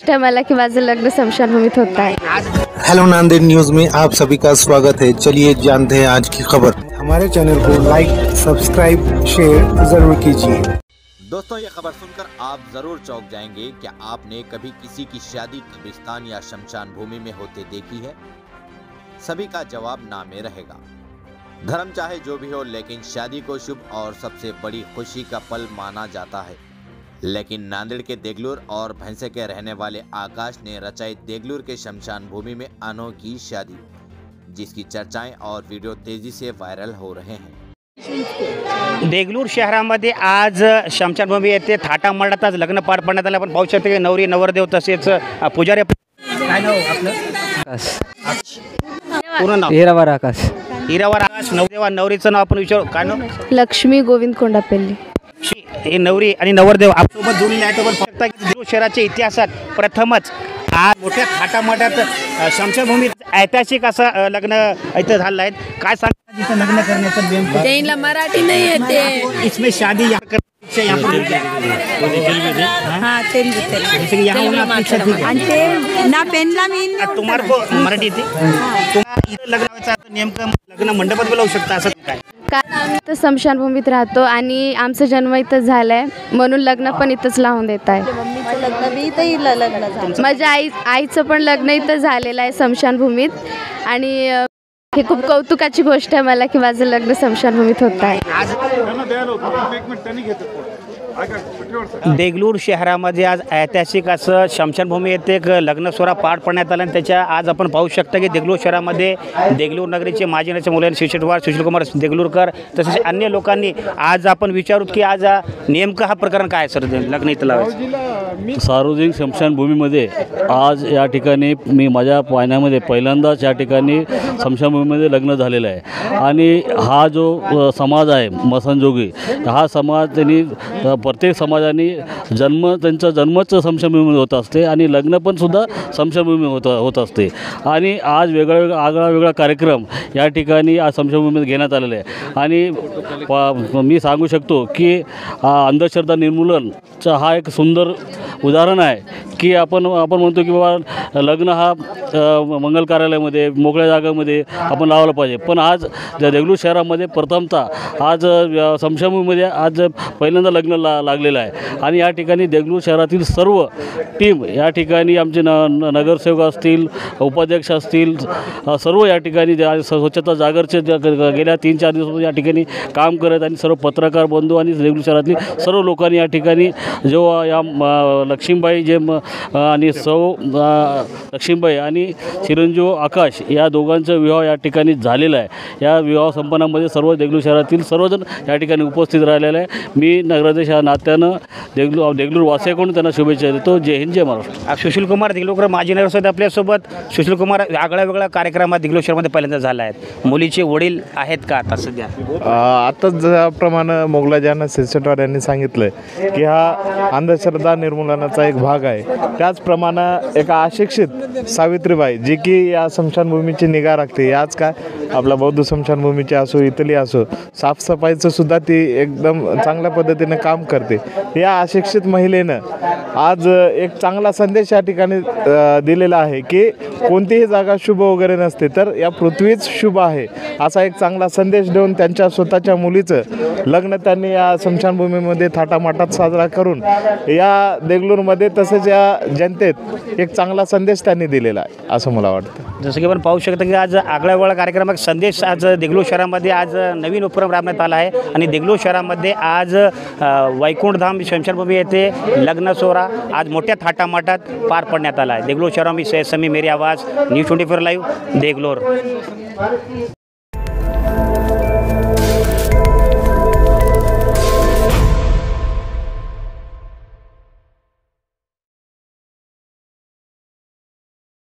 मला कि माझं लग्न स्मशानभूमीत होत आहे। हेलो नांदेड़ न्यूज में आप सभी का स्वागत है। चलिए जानते हैं आज की खबर। हमारे चैनल को लाइक, सब्सक्राइब, शेयर जरूर कीजिए। दोस्तों, ये खबर सुनकर आप जरूर चौंक जाएंगे। क्या आपने कभी किसी की शादी कब्रिस्तान या शमशान भूमि में होते देखी है? सभी का जवाब ना में रहेगा। धर्म चाहे जो भी हो, लेकिन शादी को शुभ और सबसे बड़ी खुशी का पल माना जाता है। लेकिन नांदेड़ के देगलूर और भैंसे के रहने वाले आकाश ने रचाई देगलूर के शमशान भूमि में अनोखी शादी, जिसकी चर्चाएं और वीडियो तेजी से वायरल हो रहे हैं। देगलूर शहरामध्ये आज शमशानभूमी येथे थाटामाटात आज लग्न पार पडण्यात आलं। आपण पाहू शकतो की नवरी नवरदेव तसेच पुजारी। काय नाव आपलं? पूर्ण नाव? हिरावर आकाश। हिरावर आकाश। नवरदेवा नवरीचं नाव आपण विचारू, काय नाव? लक्ष्मी गोविंद कोंडापल्ली। हे नवरी आणि नवरदेव आपल्यासोबत जोडलेले आहेत। आपण बघता की देगलूर शहराच्या इतिहासात प्रथमच आज मोठ्या थाटामाटात शमशानभूमीत ऐतिहासिक असं लग्न इथं झालं आहे। काय सांगता तिथं लग्न करण्याचं नेमकं? त्यांना मराठी नाही येते। इसमें शादी यहाँ कर यहाँ पर हाँ तेलुगु जैसे कि यहाँ वाला पीछे थी आणि ते ना पेनला मी तुम्हाला को मराठी येते? तुम्हाला इथं लग्नाचं आता नेमकं लग्न मंडपात बोलावू शकता असं काय? कारण आम्ही तर स्मशानभूमीत राहतो आणि आमचा जन्म इथंच झालाय, म्हणून लग्न पण इथंच लावून देत आहे। मम्मीचं लग्न बी इथं लग्न झालं। माझ्या आईचं पण लग्न इथं झालेलं आहे स्मशानभूमीत, आणि हे खूप कौतुकाची गोष्ट आहे मला की माझं लग्न स्मशानभूमीत होत आहे। देगलूर शहरामध्ये आज ऐतिहासिक असं शमशानभूमी येथे एक लग्न सोहळा पार पडण्यात आला। आणि त्याच्या आज आपण पाहू शकता की देगलूर शहरामध्ये देगलूर नगरीचे माजी नगरचे मुलांनी सुशीलकुमार देगलूरकर तसेच अन्य लोकांनी आज आपण विचारूत की आज नेमकं हा प्रकरण काय सर लग्न इथं लावायचं? सार्वजनिक स्मशानभूमीमध्ये आज या ठिकाणी मी माझ्या पाहण्यामध्ये पहिल्यांदाच या ठिकाणी स्मशानभूमीमध्ये लग्न झालेलं आहे। आणि हा जो समाज आहे मसनजोगी, हा समाज त्यांनी प्रत्येक समाजाने त्यांचा जन्मच स्मशानभूमीमध्ये होत असते आणि लग्न पण सुद्धा स्मशानभूमीमध्ये होत असते। आणि आज वेगळा कार्यक्रम या ठिकाणी आज स्मशानभूमीमध्ये घेण्यात आलेला आहे। आणि मी सांगू शकतो की अंधश्रद्धा निर्मूलनचा हा एक सुंदर उदाहरण आहे की आपण म्हणतो की बाबा लग्न हा मंगल कार्यालयामध्ये मोकळ्या जागामध्ये आपण लावलं पाहिजे, पण आज देगलूर शहरामध्ये प्रथमतः आज स्मशानभूमीमध्ये आज पहिल्यांदा लग्न लागलेलं आहे। आणि या ठिकाणी देगलूर शहरातील सर्व टीम या ठिकाणी आमचे नगरसेवक असतील, उपाध्यक्ष असतील, सर्व या ठिकाणी स्वच्छता जागरचे गेल्या 3-4 दिवस या ठिकाणी काम करत, आणि सर्व पत्रकार बंधू आणि देगलूर शहरातली सर्व लोकांनी या ठिकाणी जो या लक्ष्मीबाई जे आणि लक्ष्मीबाई आणि चिरंजीव आकाश या दोघांचा विवाह या ठिकाणी झालेला आहे। या विवाह संपन्नामध्ये सर्व देगलूर शहरातील सर्वजण या ठिकाणी उपस्थित राहिलेले आहे। मी नगराध्यक्ष या नात्यानं देगलूर वासियांकडून त्यांना शुभेच्छा देतो। जय हिंद, जय महाराष्ट्र। सुशीलकुमार देगलूरकर माजी नगरसेवक आपल्यासोबत। सुशीलकुमार, वेगळ्या कार्यक्रमात देगलूर शहरामध्ये पहिल्यांदा झाला आहे। मुलीचे वडील आहेत का आता सध्या? आता ज्याप्रमाणे मोगलाजान सिरसटवार यांनी सांगितलं की हा अंधश्रद्धा निर्मूलनाचा एक भाग आहे, त्याचप्रमाणे एका अशिक्षित सावित्रीबाई जी की या स्मशानभूमीची निगा राखते, याच काय आपल्या बौद्ध स्मशानभूमीची असो इथली असो साफसफाईचं सुद्धा ती एकदम चांगल्या पद्धतीने काम करते। या अशिक्षित महिलेनं आज एक चांगला संदेश या ठिकाणी दिलेला आहे की कोणतीही जागा शुभ वगैरे नसते, तर या पृथ्वीच शुभ आहे असा एक चांगला संदेश देऊन त्यांच्या स्वतःच्या मुलीचं लग्न त्यांनी या स्मशानभूमीमध्ये थाटामाटात साजरा करून या देगलूरमध्ये तसेच या जनतेत एक चांगला संदेश त्यांनी दिलेला आहे असं मला वाटतं। जसं की आपण पाहू शकतो की आज आगळा कार्यक्रमात संदेश आज देगलूर शहरामध्ये आज नवीन उपक्रम राबवण्यात आला आहे। आणि देगलूर शहरामध्ये आज वैकुंठधाम स्मशानभूमी येथे लग्न सोहळा आज मोठ्या थाटामाटात पार पडण्यात आला आहे। देगलूर शहरामध्ये समीर मेरी आवाज, न्यूज 24 लाईव्ह, देगलूर।